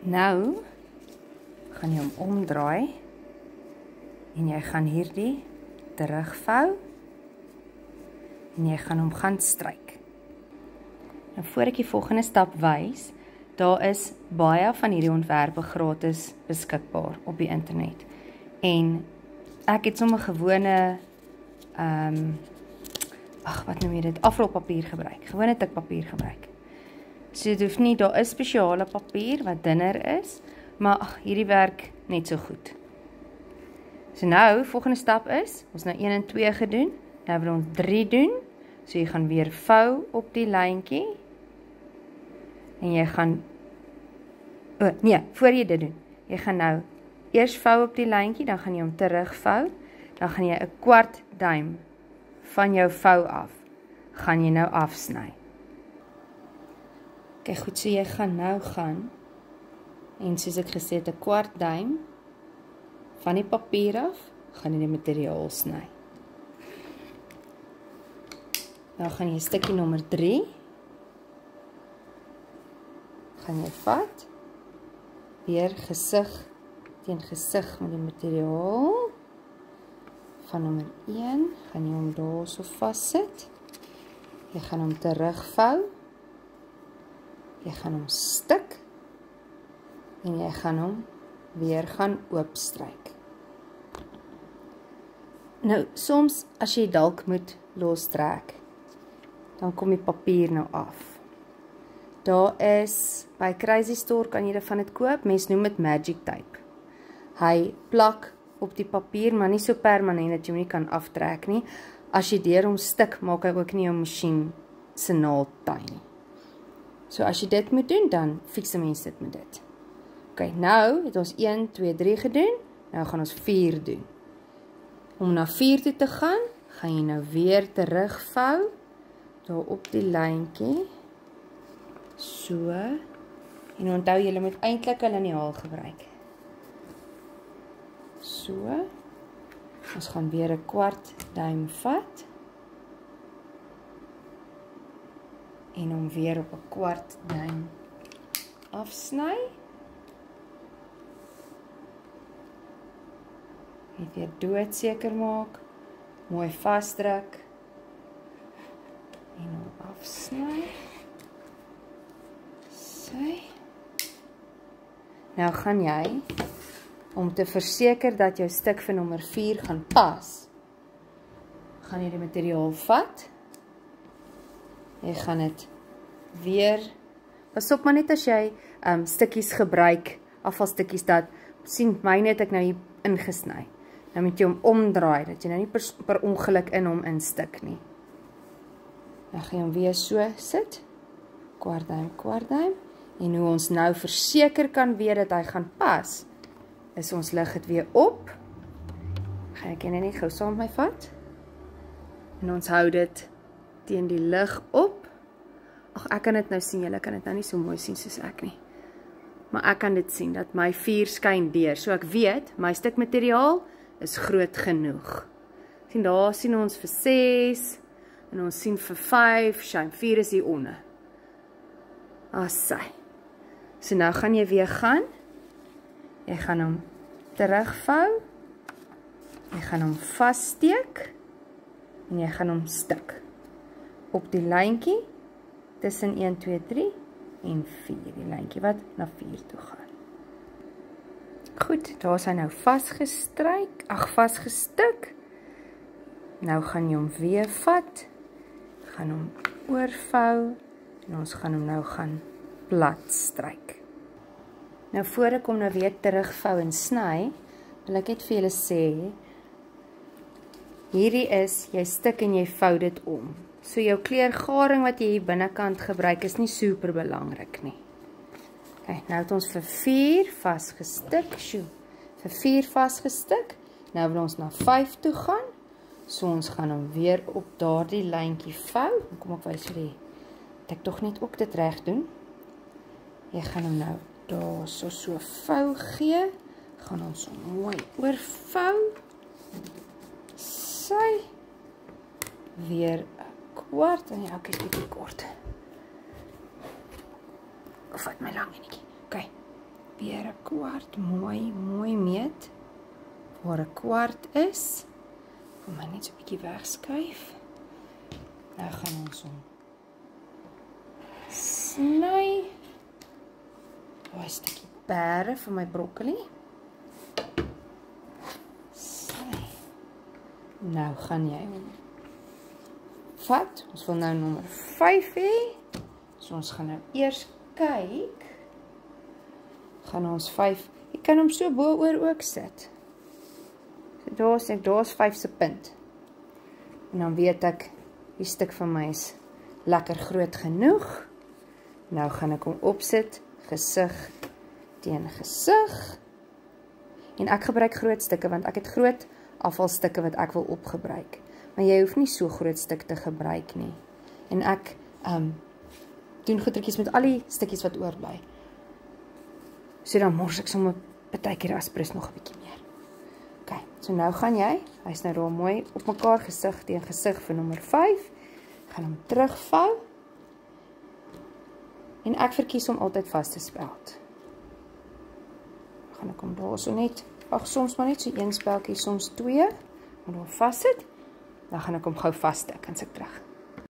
Nou gaan jy hom omdraai en jy gaan hierdie terugvou en jy gaan hom gaan stryk. Nou voor ek die volgende stap wys, daar is baie van hierdie ontwerpe gratis beskikbaar op die internet. En ek het sommer gewone wat noem jy dit, afrolpapier gebruik, gewone tikpapier gebruik. So dit hoef nie, daar is spesiale papier wat dunner is, maar hierdie werk net so goed. So nou, volgende stap is, ons nou 1 en 2 gedoen, nou wil ons 3 doen, so jy gaan weer vou op die lyntjie, en jy gaan, voor jy dit doen, jy gaan nou eers vou op die lyntjie, dan gaan jy hom terugvou, dan gaan jy 'n kwart duim van jou vou af, gaan jy nou afsny. Kyk goed, so jy gaan nou gaan, en soos ek gesê het, 'n kwart duim van die papier af, gaan jy die materiaal sny. Nou gaan jy stukkie nommer 3, gaan jy vat, weer gesig teen gesig met die materiaal, van nommer 1, gaan jy hom daar so vassit, jy gaan hom terugvou, jy gaan hom stik, en jy gaan hom weer gaan oopstryk. Nou, soms as jy dalk moet lostrek, dan kom die papier nou af. Daar is, by Crazy Store kan jy daarvan dit koop, mens noem dit magic tape. Hy plak op die papier, maar nie so permanent dat jy hom nie kan aftrek nie. As jy deur hom stik, maak hy ook nie jou masjien se naald taai nie. So as jy dit moet doen, dan fiks 'n mens dit met dit. Ok, nou het ons 1, 2, 3 gedoen, nou gaan ons 4 doen. Om na 4 toe te gaan, gaan jy nou weer terugvou, daar op die lyntjie, so, en onthou jy moet eintlik 'n liniaal gebruik. So, ons gaan weer 'n kwart duim vat, en hom weer op 'n kwart duim afsny. Net weer doodseker maak, mooi vasdruk, en hom afsny. So. Nou gaan jy, om te verseker dat jou stuk vir nommer 4 gaan pas, gaan jy die materiaal vat, jy gaan dit weer, pas op maar net as jy stukkies gebruik, afvalstukkies dat, sien myne het ek nou hier ingesny, nou moet jy hom omdraai, dat jy nou nie per ongeluk in hom instik nie. Dan gaan jy hom weer so sit, kwart duim, en hoe ons nou verseker kan weet dat hy gaan pas, is ons lig het weer op, gaan ek net gou saam met my vat, en ons hou dit teen die lig op. Ag, ek kan dit nou sien, julle kan dit nou nie so mooi sien soos ek nie, maar ek kan dit sien, dat my 4 skyn deur, so ek weet, my stuk materiaal is groot genoeg. Sien, daar sien ons vir 6, en ons sien vir 5, shame, 4 is hier onder. Assai. So nou gaan jy weer gaan, jy gaan hom terugvou, jy gaan hom vassteek, en jy gaan hom stik. Op die lyntjie, tussen 1, 2, 3 en 4, die lyntjie wat na 4 toe gaan. Goed, daar is hy nou vasgestik. Nou gaan jy hom weer vat, gaan hom oorvou, en ons gaan hom nou gaan plat stryk. Nou voor ek hom nou weer terugvou en sny, wil ek net vir julle sê, hierdie is, jy stik en jy vou dit om. So jou kleurgaring wat jy hier binnekant gebruik is nie super belangrik nie. Kijk, nou het ons vir 4 vasgestik, vir 4 vasgestik, nou wil ons na 5 toe gaan, so ons gaan hom weer op daardie lyntjie vou, kom ek wys vir die, dat ek toch net ook dit reg doen, jy gaan hom nou daar so vou gee, gaan ons hom mooi oorvou, sy, weer 'n kwart, en ja, kyk bietjie kort, of wat my lang enetjie, ok, weer 'n kwart mooi meet waar 'n kwart is. Kom maar net so 'n bietjie wegskuif. Nou gaan ons hom sny. Daai stukkie pere vir my broccoli. Sny. Nou gaan jy hom vat. Ons wil nou nommer 5 hê. So ons gaan nou eers kyk. Gaan ons 5. Jy kan hom so bo-oor ook sit. So daar's 5 se punt. En dan weet ek die stuk van my is lekker groot genoeg. Nou gaan ek hom opsit, gesig teen gesig. En ek gebruik groot stukke want ek het groot afvalstukke wat ek wil opgebruik. Maar jy hoef nie so groot stuk te gebruik nie. En ek doen goedertjies met al die stukkies wat oorbly. So dan mors ek sommer partykeer aspres nog 'n bietjie meer. OK, so nou gaan jy, hy's nou daar mooi op mekaar gesig teen gesig vir nommer 5. Gaan hom terugvou. En ek verkies om altyd vas te speld. Gaan ek hom daar so net, soms maar net so 1 speltjie, soms 2, maar daar vas sit. Dan gaan ek hom gou vasstik en sit terug.